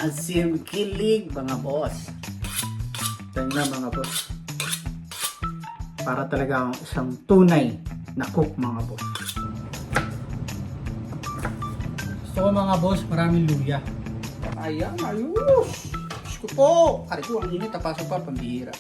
Maasim kilig mga boss. Tingnan mga boss. Para talaga ang isang tunay na cook mga boss. Gusto ko mga boss, maraming luya. Ayan, ayos. Diyos ko po. Ari ko, ang init. Tapasok pa, pambihira.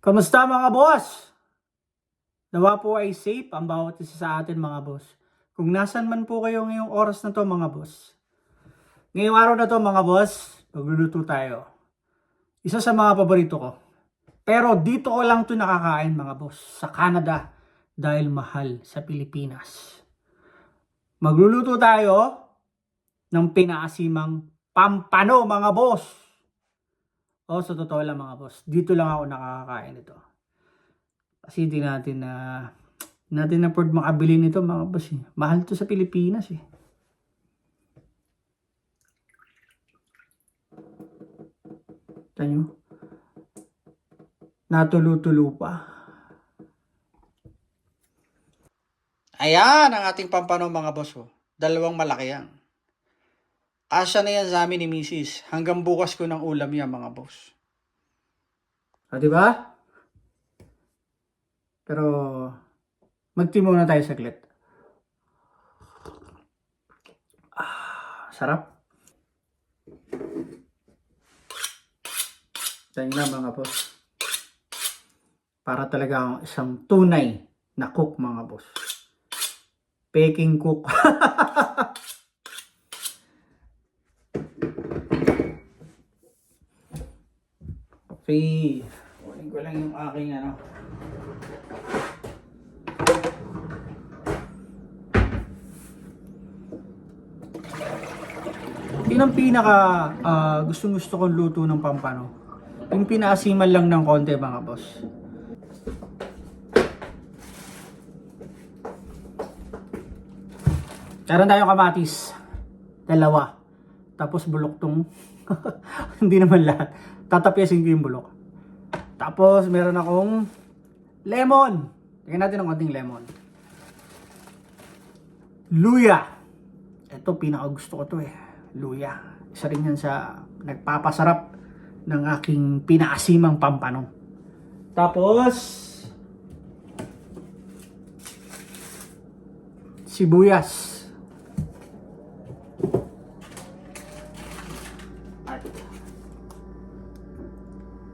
Kamusta mga boss? Nawa po ay safe ang bawat isa sa atin mga boss. Kung nasan man po kayo ngayong oras na to mga boss. Ngayong araw na to mga boss, magluluto tayo. Isa sa mga paborito ko. Pero dito ko lang to nakakain mga boss. Sa Canada dahil mahal sa Pilipinas. Magluluto tayo ng pinaasimang pampano mga boss. Oh, sa totoo lang mga boss, dito lang ako nakakakain ito. Kasi hindi natin afford makabili nito mga boss. Mahal to sa Pilipinas eh. Tanyo. Natulo-tulo pa. Ayan ang ating pampano mga boss. Oh. Dalawang malaki yan. Kasya na yan sa amin ni Mrs. Hanggang bukas ko ng ulam yan mga boss. Diba? Pero mag-tea muna tayo saglit. Sarap. Tingnan na mga boss. Para talaga ang isang tunay na cook mga boss. Peking cook. Okay. Kunin ko lang yung aking ano. Yun ang pinaka gustong-gusto kong luto ng pampano. Yung pinaasiman lang ng konti mga boss. Meron tayong kamatis. 2. Tapos bulok tong hindi naman lahat. Tatapyasin ko yung bulok. Tapos meron akong lemon. Tingnan natin ang konting lemon. Luya. Ito pinaka gusto ko to eh. Luya. Isa rin yan sa nagpapasarap ng aking pinaasimang pampano. Tapos sibuyas.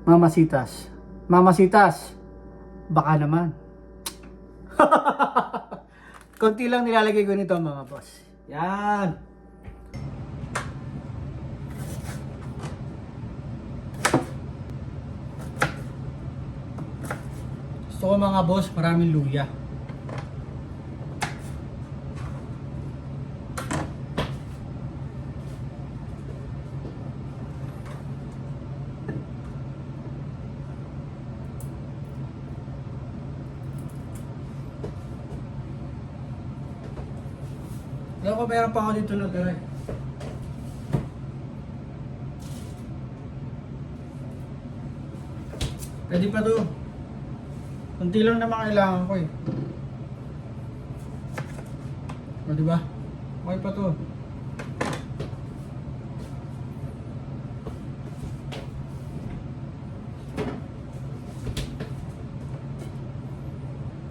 Mamasitas. Mamasitas. Baka naman. Konti lang nilalagay ko nito mga boss. Yan. Gusto ko mga boss, maraming luya. Alam ko meron pa ako dito na tira. Pwede pa to. Kunti lang naman kailangan ko eh. O diba? Okay pa to.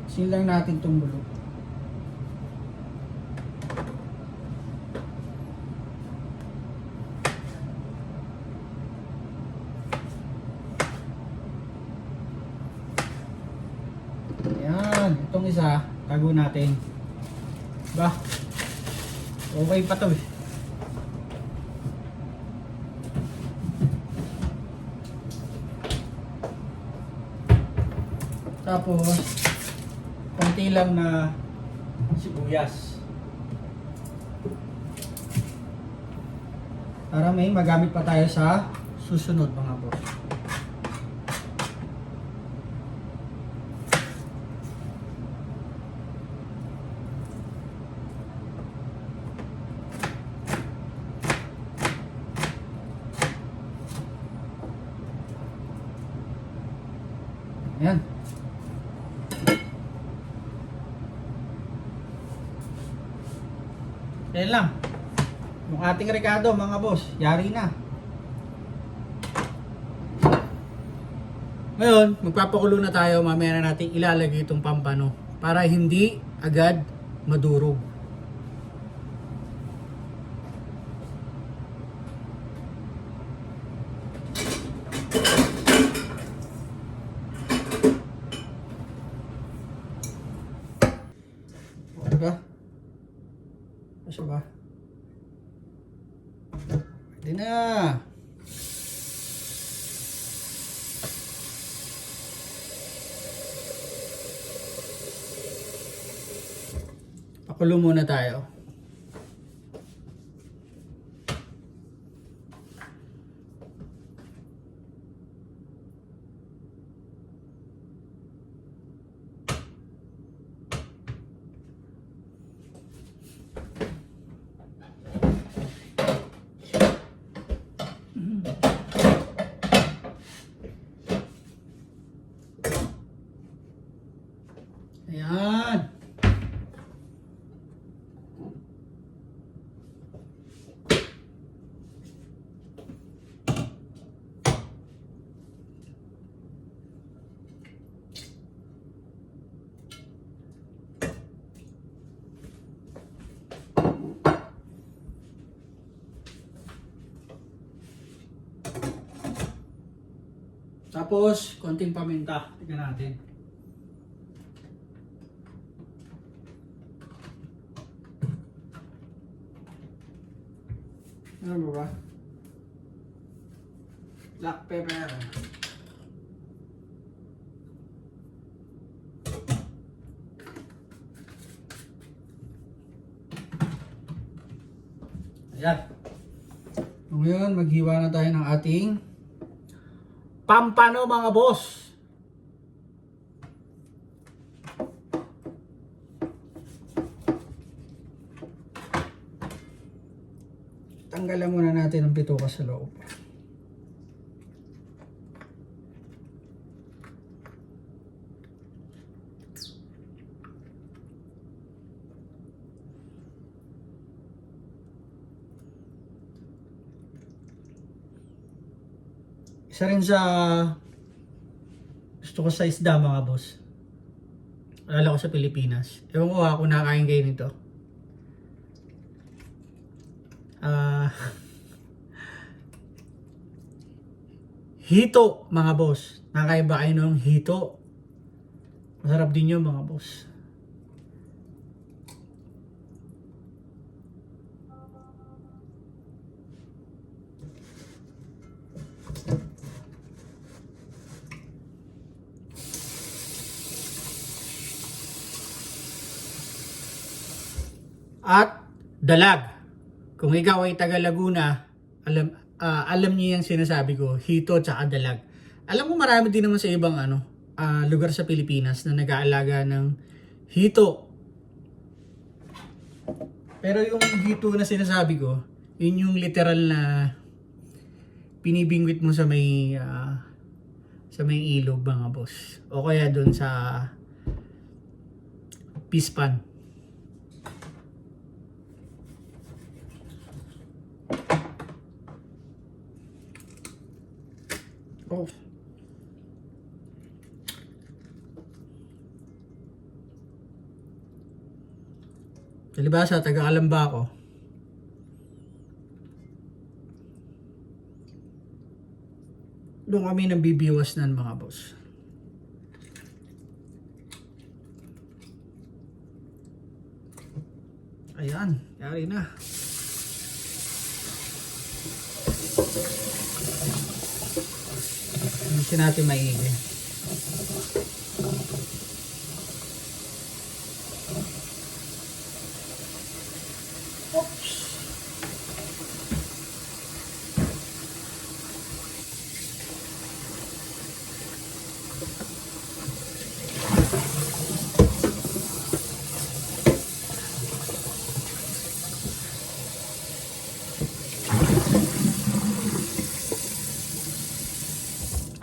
Seal lang natin itong bulok. Itong isa, tago natin. Ba? Okay pa to eh. Tapos, konti lang na sibuyas. Para may magamit pa tayo sa susunod mga boss. Yan lang. Yung ating rekado mga boss, yari na. Ngayon, magpapakulo na tayo. Mamaya na natin ilalagay itong pampano para hindi agad madurog. Diba? Kasi ba? Pwede na. Pakulo muna tayo. Ayan. Tapos, konting paminta. Tignan natin. Ano ba? Black pepper. Ayan. Ngayon, maghiwa na tayo ng ating pampano mga boss. Tanggalan muna natin ang bituka sa loob. Isa rin sa gusto ko sa isda mga boss. Alala ko sa Pilipinas. Ewan ko kung nakakain kayo nito. Hito mga boss. Nakakain ba kayo ng hito? Masarap din yun mga boss. At dalag. Kung ikaw ay taga Laguna, alam niyo yung sinasabi ko, hito at dalag. Alam ko marami din naman sa ibang lugar sa Pilipinas na nag-aalaga ng hito. Pero yung hito na sinasabi ko, yun yung literal na pinibingwit mo sa may ilog mga boss. O kaya doon sa pispan. Oh. Kalibasa, taga-Alamba ako. Doon kami nang bibiwas ng mga boss. Ayan, yari na. Hindi natin maigi. Oops.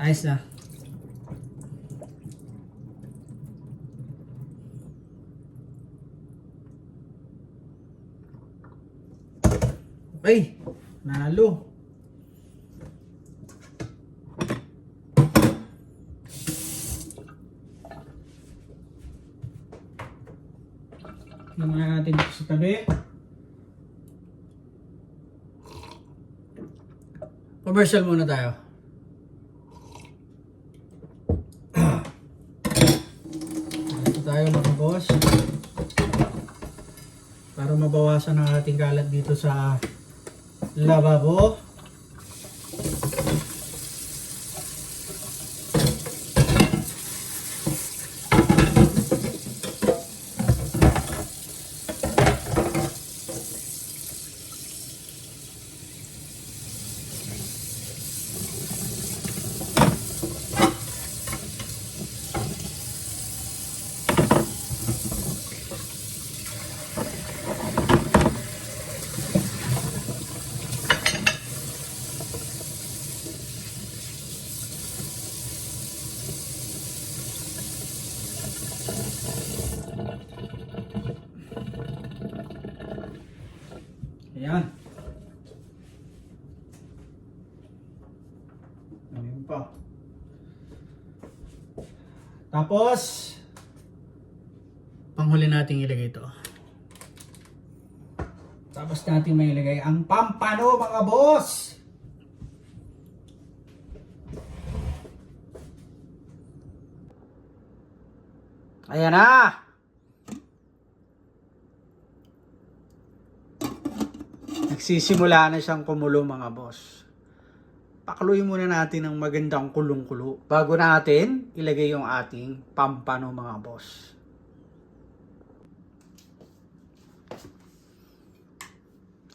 Ayos na. Ay, nalo. Tingnan natin dito sa tabi. Commercial muna tayo. Ito tayo mga boss. Para mabawasan ang ating kalat dito sa lababo. Ayan. Ayan pa. Tapos, panghuli natin ilagay ito. Tapos natin may ilagay ang pampano mga boss. Ayan na. Nagsisimula na siyang kumulo mga boss. Pakuluin muna natin ng magandang kulong-kulo bago natin ilagay yung ating pampano mga boss.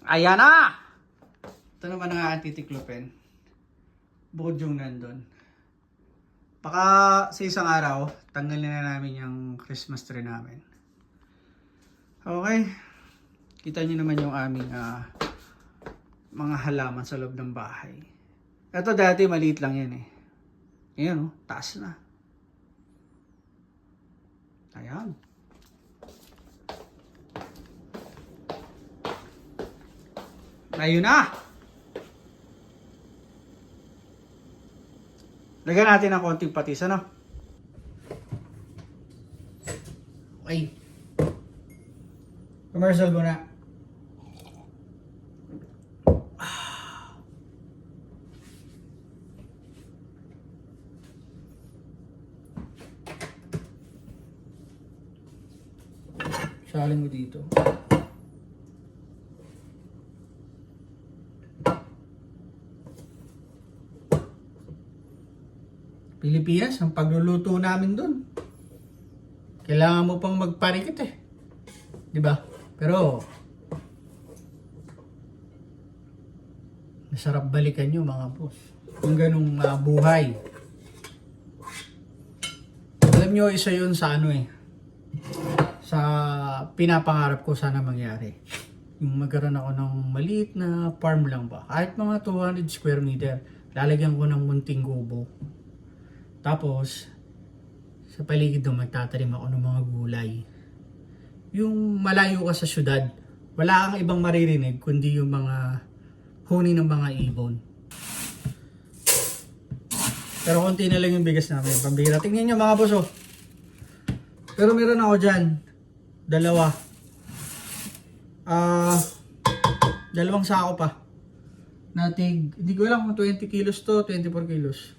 Ayan na! Ito naman ang ating titiklopin. Bukod yung nandun. Baka sa isang araw, tanggalin na namin yung Christmas tree namin. Okay. Kita nyo naman yung aming mga halaman sa loob ng bahay. Ito dati maliit lang yan eh. Ayan oh, taas na. Ayan. Ayun na. Lagyan natin ng konting patis, ano? Okay. Commercial muna. Salin mo dito. Pilipinas, ang pagluluto namin dun. Kailangan mo pang magparikit eh. Diba? Pero, masarap balikan nyo mga boss. Kung ganung buhay. Alam nyo, isa yun sa ano eh. Sa pinapangarap ko sana mangyari. Yung magkaroon ako ng maliit na farm lang ba. Kahit mga 200 square meter. Lalagyan ko ng munting gubo. Tapos, sa paligid doon magtatanim ako ng mga gulay. Yung malayo ka sa syudad, wala kang ibang maririnig kundi yung mga huni ng mga ibon. Pero konti na lang yung bigas namin. Pambira. Tingnan nyo mga boss oh. Pero meron ako dyan. Dalawa. Dalawang sako pa. Natig, hindi ko alam kung 20 kilos to, 24 kilos.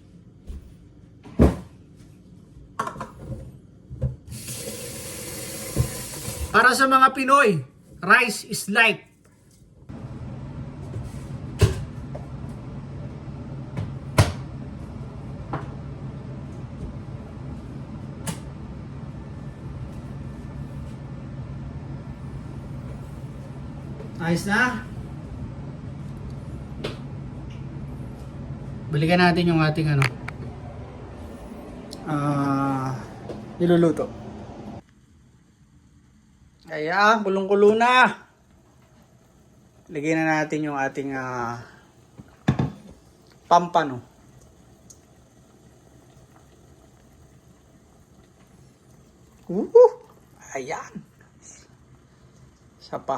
Para sa mga Pinoy, rice is life. Ayos na. Balikan natin yung ating niluluto. Ayan, kulong-kulo na. Lagyan na natin yung ating pampano. Ayan. Isa pa.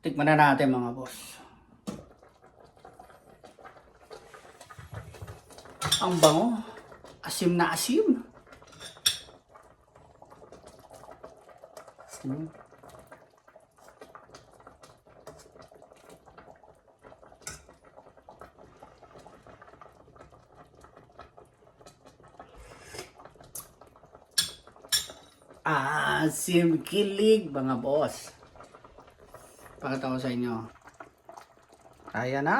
Tikman na natin mga boss. Ang bango. Asim na asim. Asim kilig mga boss. Pakita ko sa inyo. Ayan na.